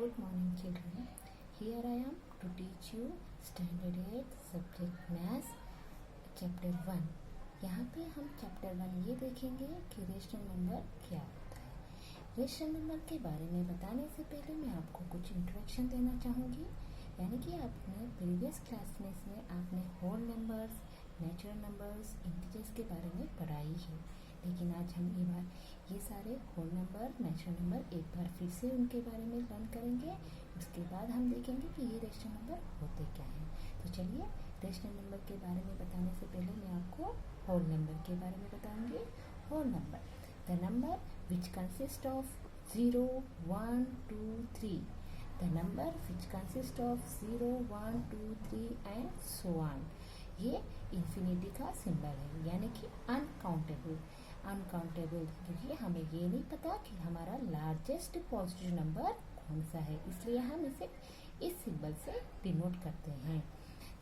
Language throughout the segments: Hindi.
Good morning, children. Here I am to teach you Standard 8 Subject Math Chapter 1. यहाँ पे हम Chapter 1 ये देखेंगे कि रेशनल नंबर क्या होता है। रेशनल नंबर के बारे में बताने से पहले मैं आपको कुछ इंट्रोडक्शन देना चाहूँगी। यानी कि आपने प्रीवियस क्लास में आपने whole numbers, natural numbers, integers के बारे में पढ़ाई है, लेकिन आज हम ये सारे होल नंबर, नेचुरल नंबर एक बार फिर से उनके बारे में लर्न करेंगे। उसके बाद हम देखेंगे कि ये रेशनल नंबर होते क्या हैं। तो चलिए, रेशनल नंबर के बारे में बताने से पहले मैं आपको होल नंबर के बारे में बताऊंगी। Whole number, the number which consist of 0, 1, 2, 3, the number which consist of 0, 1, 2, 3 and so on. ये इन्फिनिटी का सिंबल है, यानी कि अनकाउंटेबल क्योंकि हमें ये नहीं पता कि हमारा लार्जेस्ट पॉजिटिव नंबर कौन सा है, इसलिए हम इसे इस सिंबल से डिनोट करते हैं।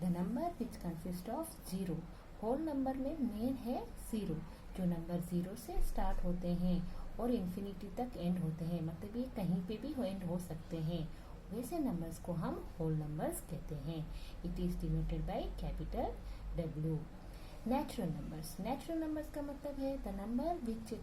The number which consist of 0, whole number में मेन है 0, जो नंबर 0 से स्टार्ट होते हैं और इन्फिनिटी तक एंड होते हैं, मतलब ये कहीं पे भी एंड हो सकते हैं, वैसे नंबर्स को हम होल नंबर्स कहते हैं। It is denoted by capital W। Natural numbers का मतलब है the number which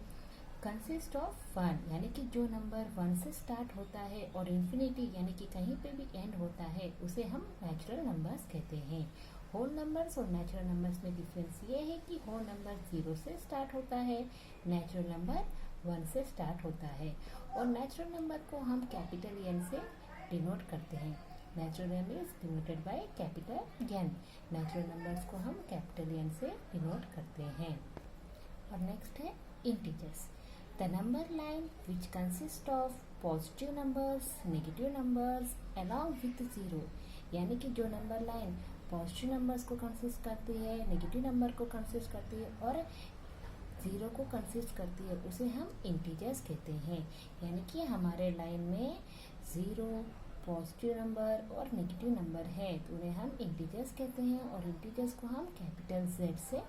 consist of 1, यानी कि जो नंबर 1 से स्टार्ट होता है और इन्फिनिटी यानी कि कहीं पे भी एंड होता है, उसे हम नेचुरल नंबर्स कहते हैं। होल नंबर्स और नेचुरल नंबर्स में डिफरेंस ये है कि होल नंबर 0 से स्टार्ट होता है, नेचुरल नंबर 1 से स्टार्ट होता है, और नेचुरल नंबर को हम कैपिटल N से डिनोट करते हैं। Natural number is denoted by capital N। Natural numbers को हम कैपिटल N से डिनोट करते हैं। और नेक्स्ट है integers, the number line which consist of positive numbers, negative numbers along with 0, यानी कि जो नंबर लाइन पॉजिटिव नंबर्स को कंसिस्ट करती है, नेगेटिव नंबर को कंसिस्ट करती है और 0 को कंसिस्ट करती है, उसे हम इंटीजर्स कहते हैं। यानी कि हमारे लाइन में 0, पॉजिटिव नंबर और नेगेटिव नंबर है, तो उन्हें हम इंटीजर्स कहते हैं, और इंटीजर्स को हम कैपिटल Z से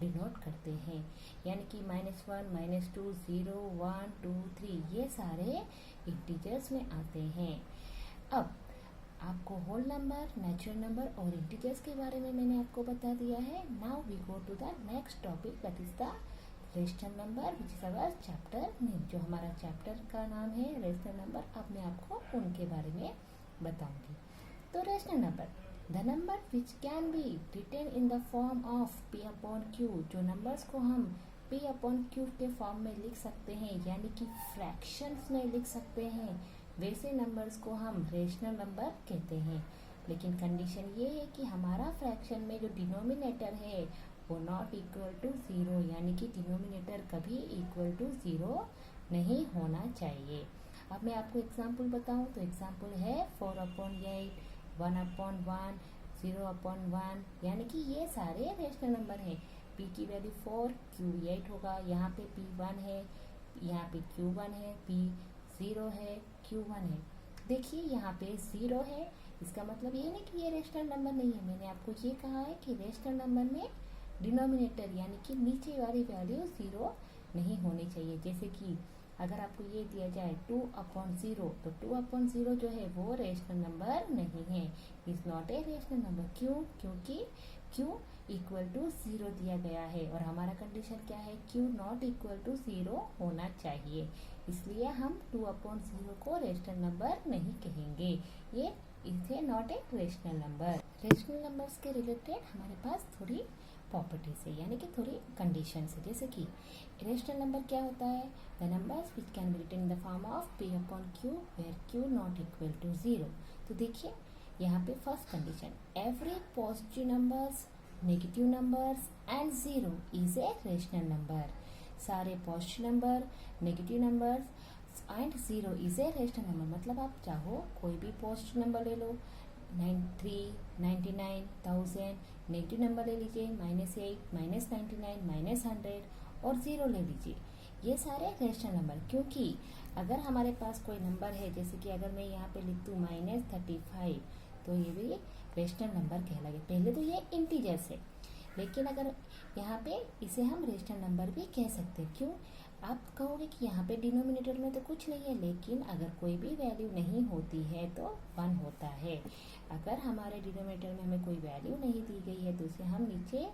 डिनोट करते हैं। यानी कि -1, -2, 0, 1, 2, 3 ये सारे इंटीजर्स में आते हैं। अब आपको होल नंबर, नेचुरल नंबर और इंटीजर्स के बारे में मैंने आपको बता दिया है। Now we go to the next topic, that is the rational number which is our chapter name. जो हमारा चैप्टर का नाम है रेशनल नंबर, अब मैं आपको उनके बारे में बताऊंगी। तो rational number, the number which can be written in the form of P upon Q, जो नंबर्स को हम P अपॉन Q के फॉर्म में लिख सकते हैं, यानी कि फ्रैक्शंस में लिख सकते हैं, वैसे नंबर्स को हम रेशनल नंबर कहते हैं। लेकिन कंडीशन ये है कि हमारा फ्रैक्शन में जो डिनोमिनेटर है वो नॉट इक्वल टू 0, यानी कि डिनोमिनेटर कभी इक्वल टू 0 नहीं होना चाहिए। अब मैं आपको एग्जाम्पल बताऊं तो एग्जाम्पल है 4 अपॉन 8, 1 अपॉन 1, 0 अपॉन 1, यानी कि ये सारे रेशनल नंबर हैं। P की वैल्यू 4, Q 8 होगा, यहाँ पे P 1 है, यहाँ पे Q 1 है, P 0 है, Q 1 है। देखिए यहाँ पे 0 है, इसका मतलब ये नहीं कि ये रेशनल नंबर नहीं है। मैंने आपको ये कहा है कि रेशनल नंबर में डिनोमिनेटर यानी कि नीचे वाली वैल्यू 0 नहीं होनी चाहिए। जैसे कि अगर आपको ये दिया जाए 2 अपॉन 0, तो 2 अपॉन 0 जो है वो रेशनल नंबर नहीं है, is not a rational number. क्यों? क्योंकि Q इक्वल टू 0 दिया गया है और हमारा कंडीशन क्या है, Q नॉट इक्वल टू 0 होना चाहिए, इसलिए हम 2 अपॉन 0 को रेशनल नंबर नहीं कहेंगे। ये इसे not a rational number. Rational numbers के रिलेटेड हमारे पास थोड़ी प्रॉपर्टीज है, यानी कि थोड़ी कंडीशन है। जैसे कि रेशनल नंबर क्या होता है, the numbers which can be written in the form of P upon Q where Q not equal to 0। तो देखिए यहाँ पे first condition, every positive numbers, negative numbers and 0 is a rational number. सारे positive number, negative numbers and 0 is a rational number. मतलब आप चाहो कोई भी पॉजिटिव नंबर ले लो, 93, 99, 1000, नेगेटिव नंबर ले लीजिए -8, -99, -100 और 0 ले लीजिए, ये सारे रेशनल नंबर। क्योंकि अगर हमारे पास कोई नंबर है, जैसे कि अगर मैं यहाँ पे लिख दूँ -35, तो ये भी रेशनल नंबर कहलाएगा। पहले तो ये इंटीजर्स है, लेकिन अगर यहाँ पे इसे हम रेशनल नंबर भी कह सकते हैं। क्यों? आप कहोगे कि यहाँ पे डिनोमिनेटर में तो कुछ नहीं है, लेकिन अगर कोई भी वैल्यू नहीं होती है तो 1 होता है। अगर हमारे डिनोमिनेटर में हमें कोई वैल्यू नहीं दी गई है तो उसे हम नीचे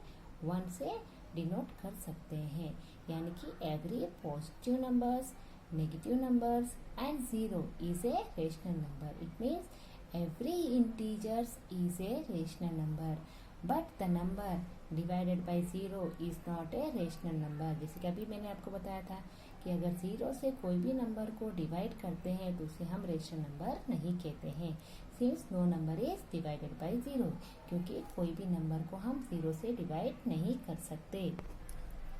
1 से डिनोट कर सकते हैं। यानी कि every positive numbers, negative numbers and 0 is a rational number. It means every integers is a rational number, but the number divided by 0 is not a rational number. जैसे कि अभी मैंने आपको बताया था कि अगर 0 से कोई भी नंबर को डिवाइड करते हैं तो उसे हम रेशनल नंबर नहीं कहते हैं, since no number is divided by 0, क्योंकि कोई भी नंबर को हम 0 से डिवाइड नहीं कर सकते।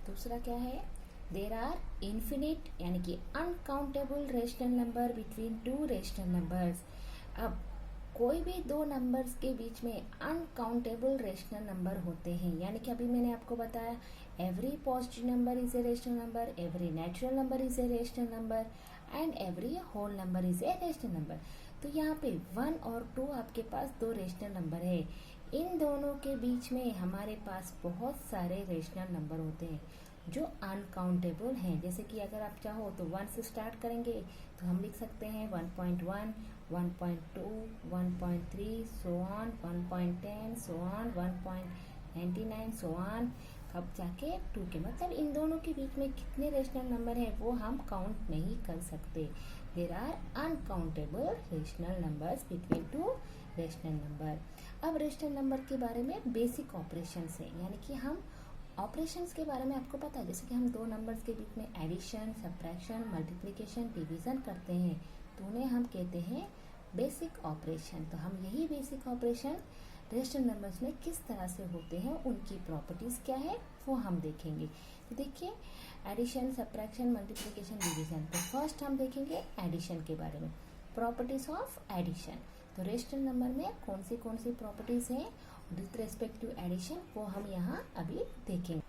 दूसरा क्या है, देर आर इन्फिनिट यानी कि uncountable rational number between two rational numbers. अब कोई भी दो नंबर्स के बीच में अनकाउंटेबल रेशनल नंबर होते हैं, यानी कि अभी मैंने आपको बताया every positive number is a rational number, every natural number is a rational number and every whole number is a rational number. तो यहाँ पे 1 और 2 आपके पास दो रेशनल नंबर है। इन दोनों के बीच में हमारे पास बहुत सारे रेशनल नंबर होते हैं जो अनकाउंटेबल हैं। जैसे कि अगर आप चाहो तो 1 से स्टार्ट करेंगे तो हम लिख सकते हैं 1.1, 1.2, 1.3 so on, 1.10 so on, 1.99 so on, अब जाके 2 के। मतलब इन दोनों के बीच में कितने रेशनल नंबर हैं वो हम काउंट नहीं कर सकते। There are uncountable rational numbers between two rational number. अब रेशनल नंबर के बारे में बेसिक ऑपरेशंस है, यानी कि हम ऑपरेशंस के बारे में आपको पता है। जैसे कि हम दो नंबर्स के बीच में एडिशन, सब्ट्रैक्शन, मल्टीप्लिकेशन, डिवीजन करते हैं तो उन्हें हम कहते हैं बेसिक ऑपरेशन। तो हम यही बेसिक ऑपरेशन रेशनल नंबर्स में किस तरह से होते हैं, उनकी प्रॉपर्टीज क्या है वो हम देखेंगे। तो देखिए एडिशन, सब्ट्रैक्शन, मल्टीप्लिकेशन, डिवीजन। तो फर्स्ट हम देखेंगे एडिशन के बारे में, प्रॉपर्टीज ऑफ एडिशन। तो रेशनल नंबर में कौन सी प्रॉपर्टीज हैं विथ रेस्पेक्ट टू एडिशन वो हम यहाँ अभी देखेंगे।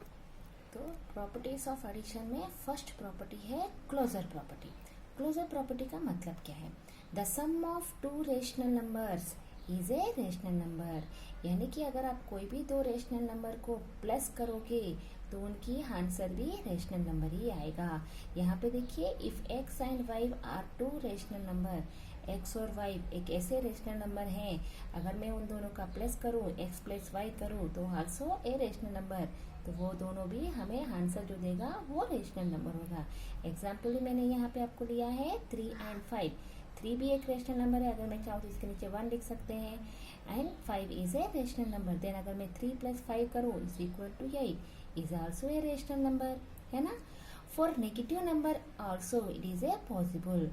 तो प्रॉपर्टीज ऑफ एडिशन में फर्स्ट प्रॉपर्टी है क्लोजर प्रॉपर्टी। क्लोजर प्रॉपर्टी का मतलब क्या है, the sum of two rational numbers is a rational number. यानी कि अगर आप कोई भी दो रेशनल नंबर को प्लस करोगे तो उनकी आंसर भी रेशनल नंबर ही आएगा। यहाँ पे देखिए if x and y are two rational number, x और y एक ऐसे रेशनल नंबर हैं, अगर मैं उन दोनों का प्लस करूँ x प्लस y करूँ तो आल्सो ए रेशनल नंबर, तो वो दोनों भी हमें आंसर जो देगा वो रेशनल नंबर होगा। एग्जाम्पल मैंने यहाँ पे आपको लिया है 3 एंड 5। 3 भी एक रेशनल नंबर है, अगर मैं चाहूँ तो इसके नीचे 1 लिख सकते हैं, and 5 is a rational number. Then अगर मैं 3 प्लस 5 करूँ is equal to 8 is also a rational number, है ना। For negative number also it is a possible.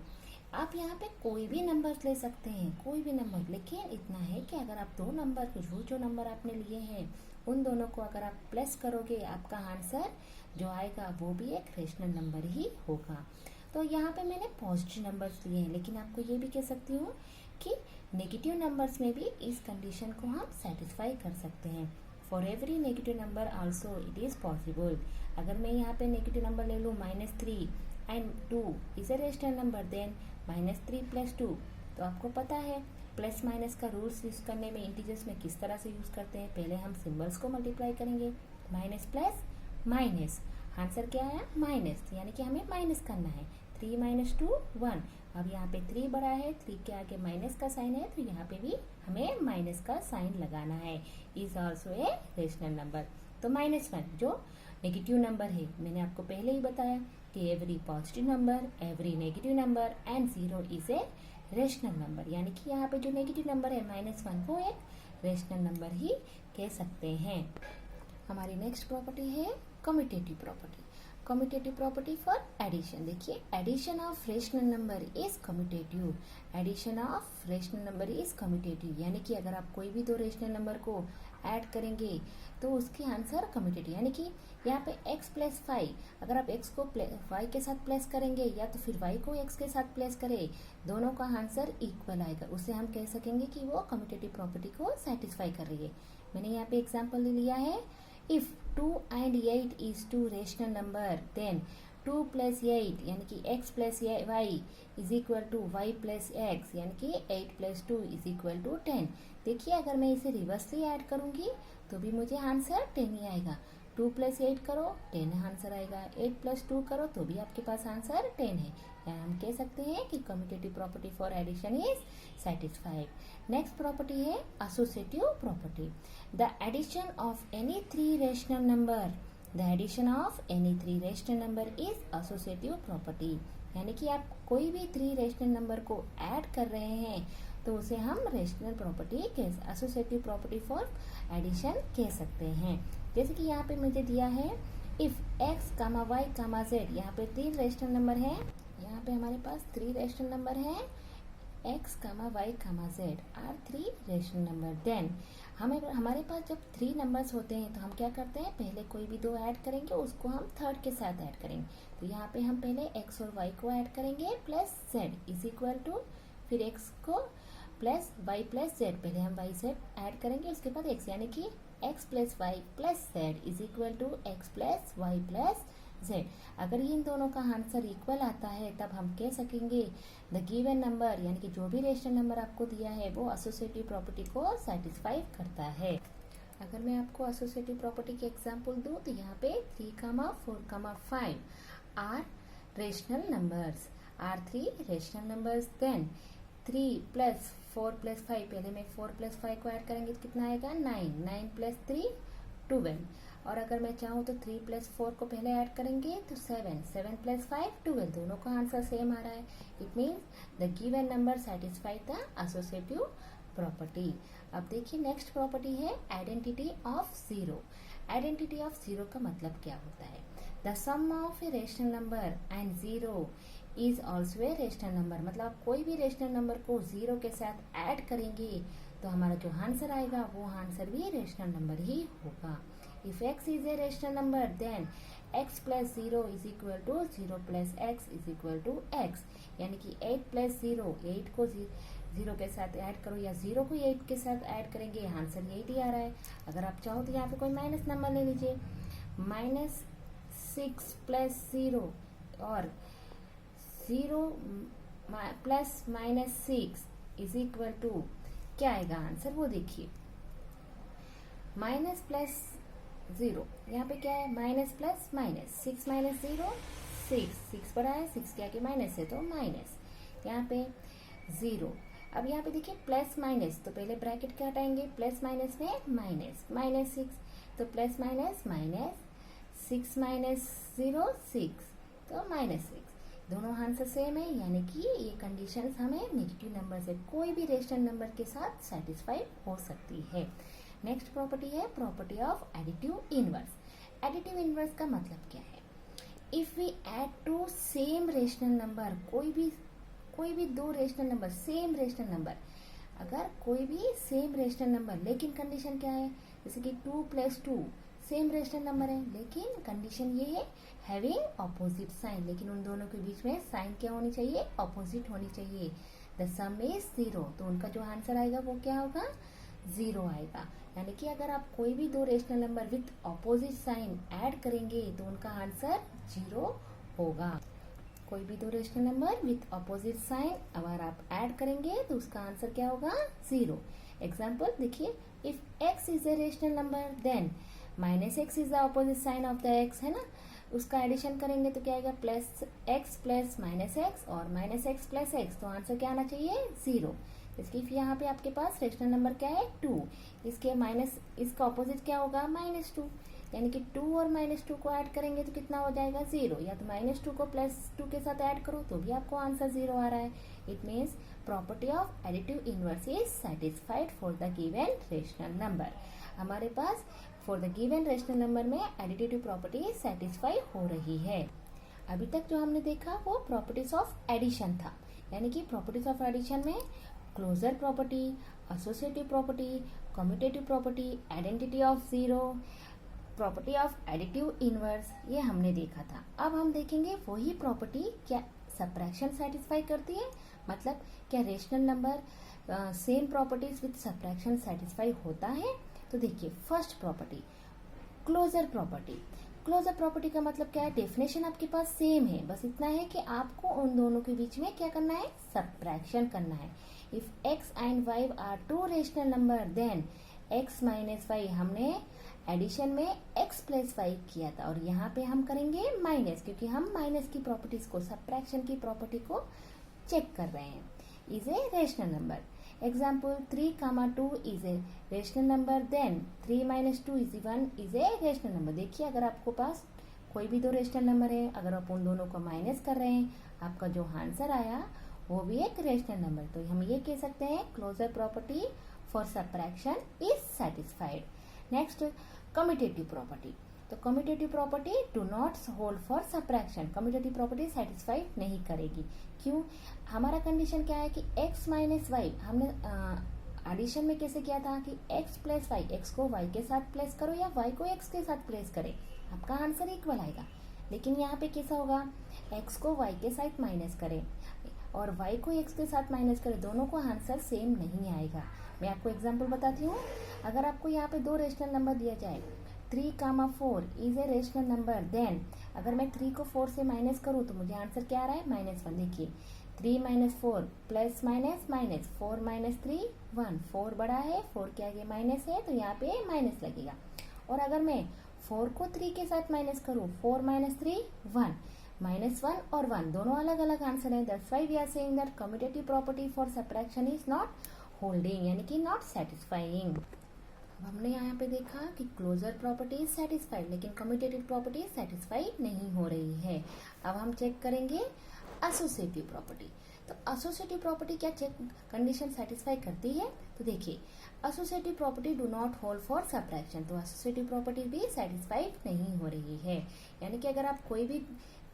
आप यहाँ पे कोई भी नंबर ले सकते हैं, कोई भी नंबर, लेकिन इतना है कि अगर आप दो नंबर जो नंबर आपने लिए हैं उन दोनों को अगर आप प्लस करोगे आपका आंसर जो आएगा वो भी एक रेशनल नंबर ही होगा। तो यहाँ पे मैंने पॉजिटिव नंबर्स लिए हैं, लेकिन आपको ये भी कह सकती हूँ कि नेगेटिव नंबर्स में भी इस कंडीशन को हम सेटिस्फाई कर सकते हैं। For every negative number also it is possible. अगर मैं यहाँ पे नेगेटिव नंबर ले लूँ -3 and 2 is a rational number, then -3 + 2। तो आपको पता है प्लस माइनस का रूल्स यूज करने में इंटीजर्स में किस तरह से यूज करते हैं। पहले हम सिंबल्स को मल्टीप्लाई करेंगे, माइनस प्लस माइनस, आंसर क्या है माइनस, यानी कि हमें माइनस करना है। 3 - 2 1। अब यहाँ पे 3 बड़ा है, 3 के आगे माइनस का साइन है तो यहाँ पे भी हमें माइनस का साइन लगाना है। Is also a rational number. तो -1 जो नेगेटिव नंबर है, मैंने आपको पहले ही बताया कि every positive number, every negative number and 0 is a rational number. यानी कि यहाँ पे जो नेगेटिव नंबर है -1 वो एक रेशनल नंबर ही कह सकते हैं। हमारी नेक्स्ट प्रॉपर्टी है commutative property. Commutative property for addition. देखिए addition of rational number is commutative. Addition of rational number is commutative, यानी कि अगर आप कोई भी दो रेशनल नंबर को ऐड करेंगे तो उसकी आंसर कम्यूटेटिव। यानी कि यहाँ पे x + 5, अगर आप x को y के साथ प्लस करेंगे या तो फिर y को x के साथ प्लस करें, दोनों का आंसर इक्वल आएगा, उससे हम कह सकेंगे कि वो कम्यूटेटिव प्रॉपर्टी को सेटिस्फाई कर रही है। मैंने यहाँ पे एग्जाम्पल लिया है, if 2 and 8 is 2 rational number, then 2 + 8 यानी कि x + y is equal to y + x, यानी कि 8 + 2 इज इक्वल टू 10। देखिए अगर मैं इसे रिवर्सली ऐड करूंगी तो भी मुझे आंसर 10 ही आएगा, 2 + 8 करो 10 आंसर आएगा, 8 + 2 करो तो भी आपके पास आंसर 10 है। या हम कह सकते हैं कि commutative property for addition is satisfied. Next property है associative property. The addition of any 3 rational number, the addition of any 3 rational number is associative property. यानी कि आप कोई भी 3 रेशनल नंबर को ऐड कर रहे हैं तो उसे हम rational property associative property for addition कह सकते हैं। जैसे कि यहाँ पे मुझे दिया है इफ x, y, z, यहाँ पे 3 रेशनल नंबर है, यहाँ पे हमारे पास 3 रेशनल नंबर है, x, y, z are 3 rational number. Then हमारे पास जब 3 नंबर्स होते हैं तो हम क्या करते हैं, पहले कोई भी 2 ऐड करेंगे उसको हम थर्ड के साथ ऐड करेंगे। तो यहाँ पे हम पहले x और y को ऐड करेंगे plus z is equal to, फिर x को प्लस y प्लस z, पहले हम y z ऐड करेंगे उसके बाद x, यानी कि x plus y plus z is equal to x plus y plus z। अगर इन दोनों का आंसर इक्वल आता है तब हम कह सकेंगे द गिवन नंबर, यानी कि जो भी रेशनल नंबर आपको दिया है वो एसोसिएटिव प्रॉपर्टी को सेटिस्फाई करता है। अगर मैं आपको एसोसिएटिव प्रॉपर्टी के एग्जांपल दूं तो यहाँ पे 3, 4, 5 are rational numbers, are 3 rational numbers. Then 3 + 4 + 5, पहले में 4 + 5 को ऐड करेंगे तो कितना आएगा 9, 9 + 3 12। और अगर मैं चाहूँ तो 3 + 4 को पहले ऐड करेंगे तो 7, 7 + 5 12, दोनों का आंसर सेम आ रहा है। It means the given number satisfy the associative property. अब देखिए नेक्स्ट प्रॉपर्टी है identity of zero. Identity of zero का मतलब क्या होता है, the sum of a rational number and zero is also a rational number. मतलब आप कोई भी रेशनल नंबर को जीरो के साथ ऐड करेंगे तो हमारा जो आंसर आएगा वो आंसर भी रेशनल नंबर ही होगा। If x is a rational number then x + 0 is equal to 0 + x is equal to x। यानी कि 8 + 0, 8 को 0 के साथ ऐड करो या 0 को 8 के साथ ऐड करेंगे आंसर 8 ही आ रहा है। अगर आप चाहो तो यहाँ पे कोई माइनस नंबर ले लीजिए, -6 + 0 और 0 प्लस -6 इज इक्वल टू क्या आएगा आंसर वो देखिए, माइनस प्लस 0, यहाँ पे क्या है माइनस प्लस माइनस, 6 - 0 6, 6 बड़ा है 6 के आगे माइनस है तो माइनस, यहाँ पे 0। अब यहाँ पे देखिए प्लस माइनस, तो पहले ब्रैकेट क्या हटाएंगे, प्लस माइनस में माइनस, -6 तो प्लस माइनस माइनस, 6 - 0 6 तो -6, दोनों आंसर सेम है। यानी कि ये कंडीशंस हमें नेगेटिव नंबर से कोई भी रेशनल नंबर के साथ सेटिस्फाई हो सकती है। नेक्स्ट प्रॉपर्टी है property of additive inverse. Additive inverse का मतलब क्या है, if we add two same rational number, कोई भी 2 rational number, same rational number, अगर कोई भी सेम रेशनल नंबर, लेकिन कंडीशन क्या है, जैसे कि 2 + 2 सेम रेशनल नंबर है लेकिन कंडीशन ये है हैविंग ऑपोजिट साइन, लेकिन उन दोनों के बीच में साइन क्या होनी चाहिए, ऑपोजिट होनी चाहिए। द सम इज 0, तो उनका जो आंसर आएगा वो क्या होगा 0 आएगा। यानी कि अगर आप कोई भी 2 rational number with opposite sign add करेंगे तो उनका आंसर 0 होगा। कोई भी 2 rational number with opposite sign अगर आप ऐड करेंगे तो उसका आंसर क्या होगा 0। एग्जाम्पल देखिए, if x is a rational number then -x is the opposite sign of the x, है ना, उसका एडिशन करेंगे तो क्या आएगा +x + -x और -x + x, तो आंसर क्या आना चाहिए 0। इसकी यहाँ पे आपके पास रेशनल नंबर क्या है 2, इसके इसका ऑपोजिट क्या होगा -2, यानी कि 2 और -2 को ऐड करेंगे तो कितना हो जाएगा 0, या तो -2 को +2 के साथ ऐड करो तो भी आपको आंसर 0 आ रहा है। It means property of additive inverse is satisfied for the given rational number. हमारे पास for the given rational number में एडिटिव प्रॉपर्टी सेटिस्फाई हो रही है। अभी तक जो हमने देखा वो प्रॉपर्टीज ऑफ एडिशन था, यानी कि प्रॉपर्टीज ऑफ एडिशन में closure property, associative property, commutative property, identity of zero, property of additive inverse, ये हमने देखा था। अब हम देखेंगे वही प्रॉपर्टी क्या सब्ट्रैक्शन सेटिस्फाई करती है, मतलब क्या rational number same properties with subtraction satisfy होता है। तो देखिए first property closure property. Closure property का मतलब क्या है, डेफिनेशन आपके पास सेम है, बस इतना है कि आपको उन दोनों के बीच में क्या करना है, सब्ट्रैक्शन करना है। If x and y are 2 rational number then x - y हमने एडिशन में x प्लस 5 किया था और यहाँ पे हम करेंगे माइनस, क्योंकि हम माइनस की प्रॉपर्टीज को, सब्ट्रैक्शन की प्रॉपर्टी को चेक कर रहे हैं। Is a rational number. Example 3, 2 is a rational number, then 3 minus 2 is 1 is a rational number. देखिए अगर आपको पास कोई भी दो रेशनल नंबर है, अगर आप उन दोनों को माइनस कर रहे हैं, आपका जो आंसर आया वो भी एक रेशनल नंबर। तो हम ये कह सकते हैं closure property for subtraction is satisfied. Next commutative property. तो commutative property do not hold for subtraction. Commutative property satisfied नहीं करेगी। क्यों? हमारा कंडीशन क्या है कि x माइनस वाई, हमने एडिशन में कैसे किया था कि x प्लस वाई, x को y के साथ प्लेस करो या y को x के साथ प्लेस करे, आपका आंसर इक्वल आएगा। लेकिन यहाँ पे कैसा होगा, x को y के साथ माइनस करे और y को x के साथ माइनस करे, दोनों को आंसर सेम नहीं आएगा। मैं आपको एग्जांपल बताती हूँ। अगर आपको यहाँ पे दो रेशनल नंबर दिया जाए, 3, 4 is a rational number, then अगर मैं 3 को 4 से माइनस करूँ तो मुझे आंसर क्या आ रहा है, -1। देखिए 3 minus 4 plus minus minus, 4 minus 3 1, 4 बड़ा है, 4 के आगे माइनस है तो यहाँ पे माइनस लगेगा। और अगर मैं 4 को 3 के साथ माइनस करूँ, 4 माइनस 3 1, -1 और 1 दोनों अलग अलग आंसर है। That's why we are saying that commutative property for subtraction is not holding, यानी कि नॉट सेटिस्फाइंग। अब हमने यहाँ पे देखा कि क्लोजर प्रॉपर्टी इज सेटिस्फाइड, लेकिन कम्यूटेटिव प्रॉपर्टी सेटिस्फाइड नहीं हो रही है। अब हम चेक करेंगे एसोसिएटिव प्रॉपर्टी। तो एसोसिएटिव प्रॉपर्टी क्या चेक कंडीशन सेटिस्फाई करती है? तो देखिए associative property do not hold for subtraction, तो एसोसिएटिव प्रॉपर्टी भी सेटिस्फाइड नहीं हो रही है। यानी कि अगर आप कोई भी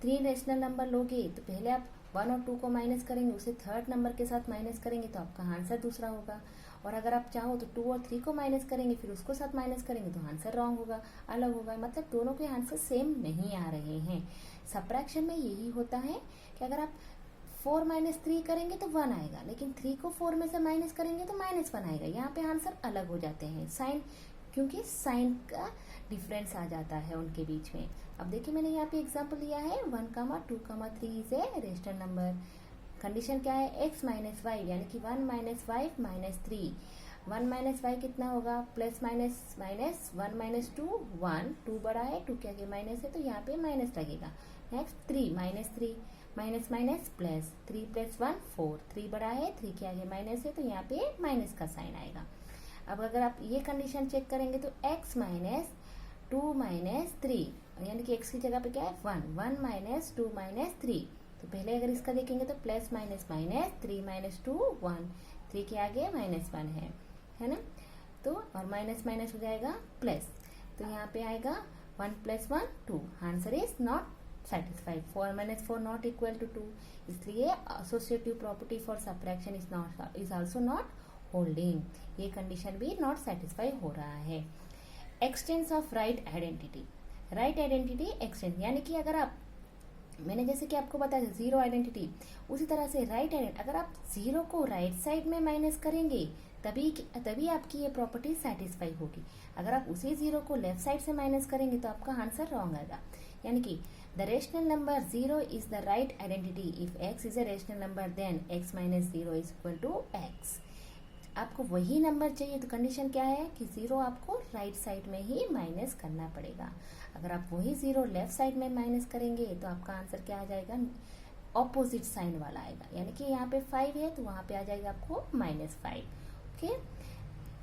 3 रेशनल नंबर लोगे तो पहले आप 1 और 2 को माइनस करेंगे, उसे थर्ड नंबर के साथ माइनस करेंगे तो आपका आंसर दूसरा होगा। और अगर आप चाहो तो 2 और 3 को माइनस करेंगे, फिर उसको साथ माइनस करेंगे तो आंसर रॉन्ग होगा, अलग होगा। मतलब दोनों के आंसर सेम नहीं आ रहे हैं। सब्ट्रैक्शन में यही होता है कि अगर आप 4 माइनस 3 करेंगे तो 1 आएगा, लेकिन 3 को 4 में से माइनस करेंगे तो -1 आएगा। यहाँ पे आंसर अलग हो जाते हैं, साइन, क्योंकि साइन का डिफरेंस आ जाता है उनके बीच में। अब देखिए मैंने यहाँ पे एग्जांपल लिया है 1, 2, 3 is a rational number. Condition क्या है, x माइनस वाई, यानी कि 1 माइनस 5 माइनस 3। 1 माइनस वाई कितना होगा, प्लस माइनस माइनस 1 माइनस 2 1, 2 बड़ा है, 2 के आगे माइनस है तो यहाँ पे माइनस लगेगा। Next 3 minus 3 minus minus plus, 3 plus 1 4, 3 बड़ा है, 3 के आगे माइनस है तो यहाँ पे माइनस का साइन आएगा। अब अगर आप ये कंडीशन चेक करेंगे तो x माइनस 2 माइनस 3, यानी कि x की जगह पे क्या है 1 माइनस 2 माइनस 3। तो पहले अगर इसका देखेंगे तो प्लस माइनस माइनस, 3 माइनस 2 1, 3 के आगे -1 है ना। तो और माइनस माइनस हो जाएगा प्लस, तो यहाँ पे आएगा 1 + 1 2। Answer is not satisfied. 4 - 4 not equal to 2, इसलिए associative property for subtraction is also not holding. ये कंडीशन भी नॉट सेटिस्फाई हो रहा है। Existence of right identity. Right identity existence, यानी कि अगर आप, मैंने जैसे कि आपको बताया 0 आइडेंटिटी, उसी तरह से राइट आइडेंटिटी, अगर आप 0 को राइट साइड में माइनस करेंगे तभी आपकी ये प्रॉपर्टी सेटिस्फाई होगी। अगर आप उसी 0 को लेफ्ट साइड से माइनस करेंगे तो आपका आंसर रॉन्ग आएगा। यानी कि the rational number 0 is the right identity if x is a rational number, then x minus 0 is equal to x। आपको वही नंबर चाहिए तो कंडीशन क्या है कि 0 आपको राइट साइड में ही माइनस करना पड़ेगा। अगर आप वही 0 लेफ्ट साइड में माइनस करेंगे तो आपका आंसर क्या आ जाएगा, ऑपोजिट साइन वाला आएगा। यानी कि यहाँ पे 5 है तो वहां पे आ जाएगा आपको -5। ओके,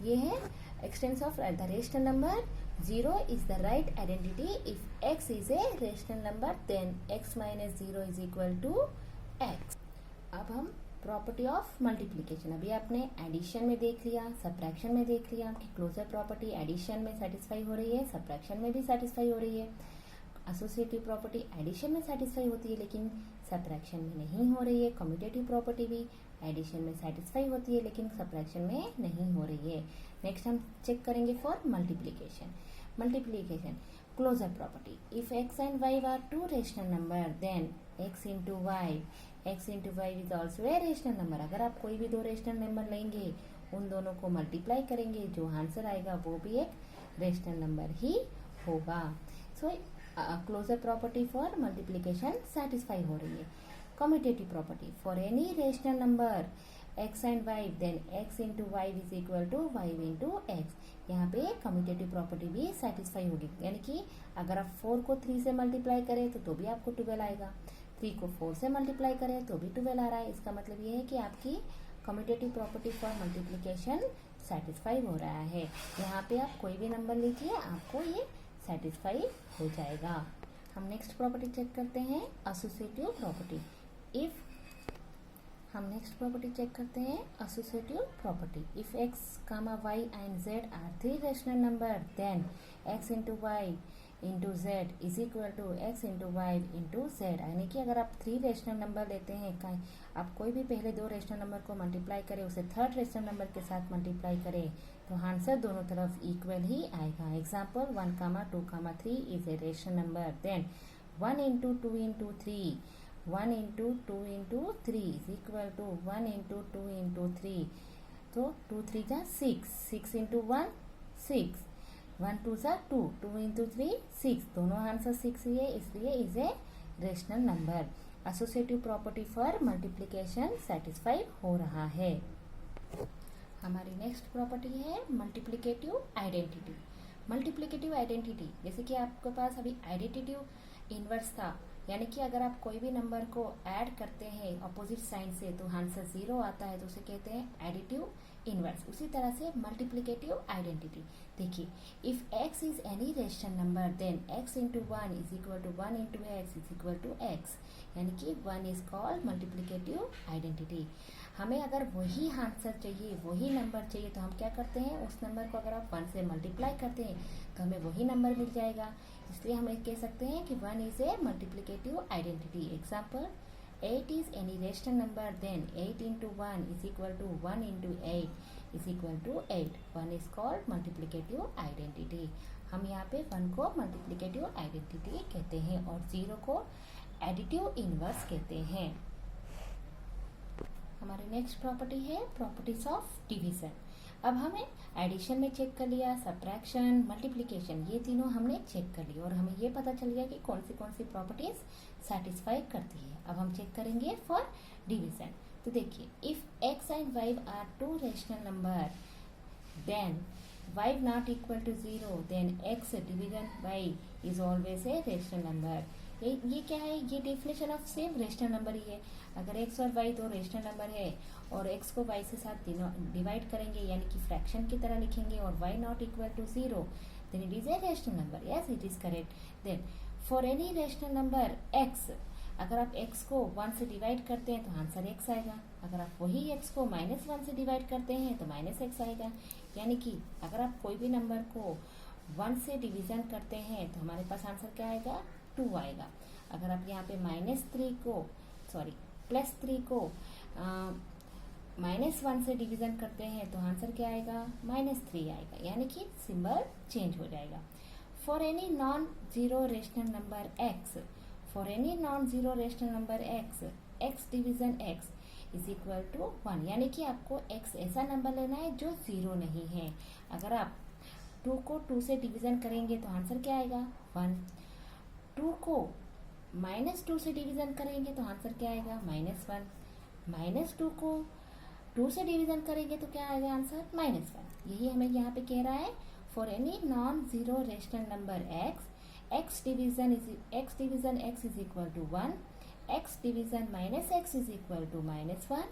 ये है existence of the rational number 0 is the right identity if x is a rational number, then x minus 0 is equal to x। अब हम प्रॉपर्टी ऑफ मल्टीप्लीकेशन, अभी आपने एडिशन में देख लिया, सब्ट्रैक्शन में देख लिया कि क्लोजर प्रॉपर्टी एडिशन में सेटिस्फाई हो रही है, सब्ट्रैक्शन में भी सेटिस्फाई हो रही है। एसोसिएटिव प्रॉपर्टी एडिशन में सेटिस्फाई होती है लेकिन सब्ट्रैक्शन में नहीं हो रही है। कम्यूटेटिव प्रॉपर्टी भी एडिशन में सेटिस्फाई होती है लेकिन सब्ट्रैक्शन में नहीं हो रही है। नेक्स्ट हम चेक करेंगे for multiplication. Multiplication closure property, if x and y are 2 rational number, then x into y, x into y is also a rational number. अगर आप कोई भी दो रेशनल नंबर लेंगे, उन दोनों को मल्टीप्लाई करेंगे, जो आंसर आएगा वो भी एक रेशनल नंबर ही होगा। So closure property for multiplication satisfy हो रही है। Commutative property, for any rational number x and y, then x into y is equal to y into x. यहाँ पे कम्यूटेटिव प्रॉपर्टी भी सेटिस्फाई होगी, यानी कि अगर आप 4 को 3 से मल्टीप्लाई करें तो भी आपको 12 आएगा, 3 को 4 से मल्टीप्लाई करें तो भी 12 आ रहा है। इसका मतलब ये है कि आपकी commutative property for multiplication satisfy हो रहा है। यहाँ पे आप कोई भी नंबर लीजिए, आपको ये सेटिस्फाई हो जाएगा। हम नेक्स्ट प्रॉपर्टी चेक करते हैं, एसोसिएटिव प्रॉपर्टी। इफ हम नेक्स्ट प्रॉपर्टी चेक करते हैं, associative property. If x, y and z are 3 rational number, then x into y into z is equal to x into y into z. यानी कि अगर आप 3 रेशनल नंबर लेते हैं, आप कोई भी पहले 2 रेशनल नंबर को मल्टीप्लाई करें, उसे थर्ड रेशनल नंबर के साथ मल्टीप्लाई करें, तो आंसर दोनों तरफ इक्वल ही आएगा। Example 1, 2, 3 is a rational number, then 1 into 2 into 3, 1 into 2 into 3 is equal to 1 into 2 into 3, तो 2 3 जा 6, 6 इंटू 1 6, 1 2 जा 2, 2 इंटू 3 6, दोनों आंसर 6 ही है, इसलिए is a rational number. Associative property for multiplication satisfy हो रहा है। हमारी नेक्स्ट प्रॉपर्टी है मल्टीप्लिकेटिव आइडेंटिटी। मल्टीप्लिकेटिव आइडेंटिटी, जैसे कि आपके पास अभी आइडेंटिटिव इनवर्स था, यानी कि अगर आप कोई भी नंबर को ऐड करते हैं अपोजिट साइन से तो आंसर 0 आता है, तो उसे कहते हैं एडिटिव इनवर्स। उसी तरह से मल्टीप्लिकेटिव आइडेंटिटी देखिए, if x is any rational number, then x into 1 is equal to 1 into x is equal to x, यानी कि 1 इज कॉल्ड मल्टीप्लिकेटिव आइडेंटिटी। हमें अगर वही आंसर चाहिए, वही नंबर चाहिए, तो हम क्या करते हैं, उस नंबर को अगर आप 1 से मल्टीप्लाई करते हैं तो हमें वही नंबर मिल जाएगा। इसलिए हम कह सकते हैं कि 1 is a multiplicative identity. Example 8 is any rational number, then 8 into 1 is equal to 1 into 8 is equal to 8, 1 is called multiplicative identity. हम यहाँ पे 1 को मल्टीप्लिकेटिव आइडेंटिटी कहते हैं और 0 को एडिटिव इनवर्स कहते हैं। हमारी नेक्स्ट प्रॉपर्टी है प्रॉपर्टीज ऑफ डिवीजन। अब हमें एडिशन में चेक कर लिया, सब्ट्रैक्शन, मल्टीप्लिकेशन, ये तीनों हमने चेक कर लिया और हमें ये पता चल गया कि कौन सी प्रॉपर्टीज सेटिस्फाई करती है। अब हम चेक करेंगे फॉर डिवीजन। तो देखिए, if x and y are 2 rational number, then y not equal to 0, then x division y is always a rational number. ये क्या है, ये definition of same rational number ही है। अगर x और y 2 रेशनल नंबर है और x को y से साथ डिवाइड करेंगे, यानी कि फ्रैक्शन की तरह लिखेंगे, और y not equal to 0, then it is a rational number. Yes, it is correct. Then for any rational number x, अगर आप x को 1 से डिवाइड करते हैं तो आंसर x आएगा। अगर आप वही x को -1 से डिवाइड करते हैं तो -x आएगा। यानी कि अगर आप कोई भी नंबर को 1 से डिवीजन करते हैं तो हमारे पास आंसर क्या आएगा, 2 आएगा। अगर आप यहाँ पे +3 को -1 से डिवीजन करते हैं तो आंसर क्या आएगा, -3 आएगा, यानी कि सिंबल चेंज हो जाएगा। For any non zero rational number x, x division x is equal to 1, यानी कि आपको x ऐसा नंबर लेना है जो 0 नहीं है। अगर आप 2 को 2 से डिवीजन करेंगे तो आंसर क्या आएगा, 1। 2 को -2 से डिवीजन करेंगे तो आंसर क्या आएगा, -1। -2 को 2 से डिवीजन करेंगे तो क्या आएगा आंसर, -1। यही हमें यहाँ पे कह रहा है, for any non zero rational number x division x is equal to 1, x division -x is equal to -1,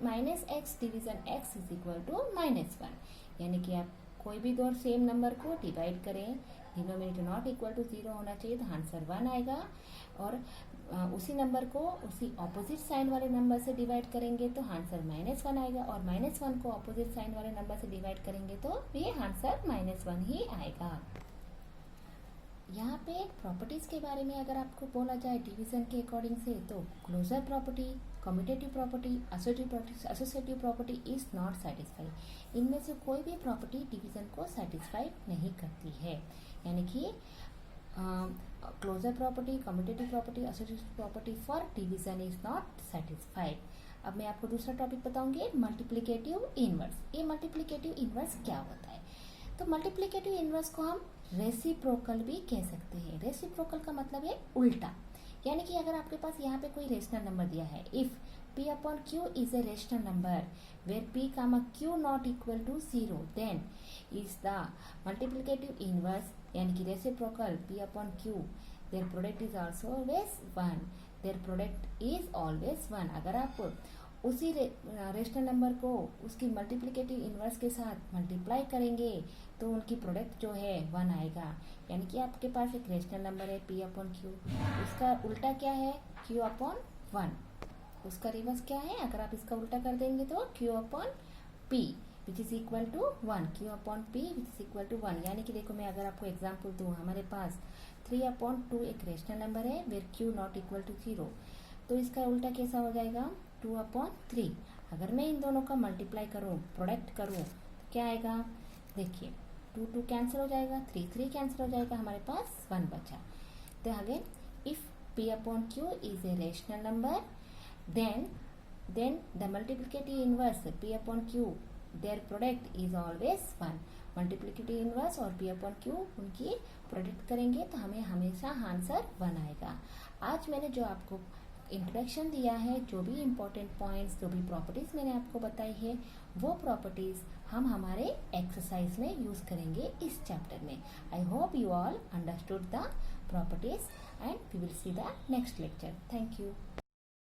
-x division x is equal to -1। यानी कि आप कोई भी 2 सेम नंबर को डिवाइड करें, डिनोमिनेटर नॉट इक्वल टू 0 होना चाहिए, तो आंसर 1 आएगा। और उसी नंबर को उसी ऑपोजिट साइन वाले नंबर से डिवाइड करेंगे तो आंसर -1 आएगा, और -1 को ऑपोजिट साइन वाले नंबर से डिवाइड करेंगे तो ये आंसर -1 ही आएगा। यहाँ पे प्रॉपर्टीज के बारे में अगर आपको बोला जाए डिवीजन के अकॉर्डिंग से, तो closure property, commutative property, associative property is not satisfy. इनमें से कोई भी प्रॉपर्टी डिवीजन को सेटिस्फाई नहीं करती है। यानी कि closure property, commutative property, associative property for division is not satisfied. अब मैं आपको दूसरा टॉपिक बताऊंगी, मल्टीप्लिकेटिव इनवर्स। ये मल्टीप्लिकेटिव इनवर्स क्या होता है? तो मल्टीप्लिकेटिव इनवर्स को हम रेसिप्रोकल भी कह सकते हैं। रेसिप्रोकल का मतलब है उल्टा। यानी कि अगर आपके पास यहाँ पे कोई रेशनल नंबर दिया है, if P upon Q is a rational number where P comma Q not equal to 0, then is the multiplicative inverse यानी कि reciprocal P upon Q, their product is also always 1, their product is always 1। अगर आप उसी रेशनल नंबर को उसकी मल्टीप्लिकेटिव इनवर्स के साथ मल्टीप्लाई करेंगे तो उनकी प्रोडक्ट जो है 1 आएगा। यानी कि आपके पास एक रेशनल नंबर है P अपॉन Q, उसका उल्टा क्या है Q अपॉन 1, उसका रिवर्स क्या है, अगर आप इसका उल्टा कर देंगे तो Q upon P which is equal to 1, Q upon P which is equal to 1। यानी कि देखो मैं अगर आपको एग्जाम्पल दूँ, हमारे पास 3 अपॉन 2 एक रेशनल नंबर है where Q not equal to 0, तो इसका उल्टा कैसा हो जाएगा 2 अपॉन 3। अगर मैं इन दोनों का मल्टीप्लाई करूँ, प्रोडक्ट करूँ, तो क्या आएगा, देखिए 2 2 कैंसिल हो जाएगा, 3 3 कैंसिल हो जाएगा, हमारे पास 1 बचा। तो again if P upon Q is a rational number then the multiplicative inverse P upon Q, their product is always 1। Multiplicative inverse और P अपॉन Q उनकी प्रोडक्ट करेंगे तो हमें हमेशा आंसर 1 आएगा। आज मैंने जो आपको इंट्रोडक्शन दिया है, जो भी इम्पोर्टेंट पॉइंट्स, जो भी प्रॉपर्टीज मैंने आपको बताई है, वो प्रॉपर्टीज हम हमारे एक्सरसाइज में यूज करेंगे इस चैप्टर में। I hope you all understood the properties and we will see the next lecture. Thank you.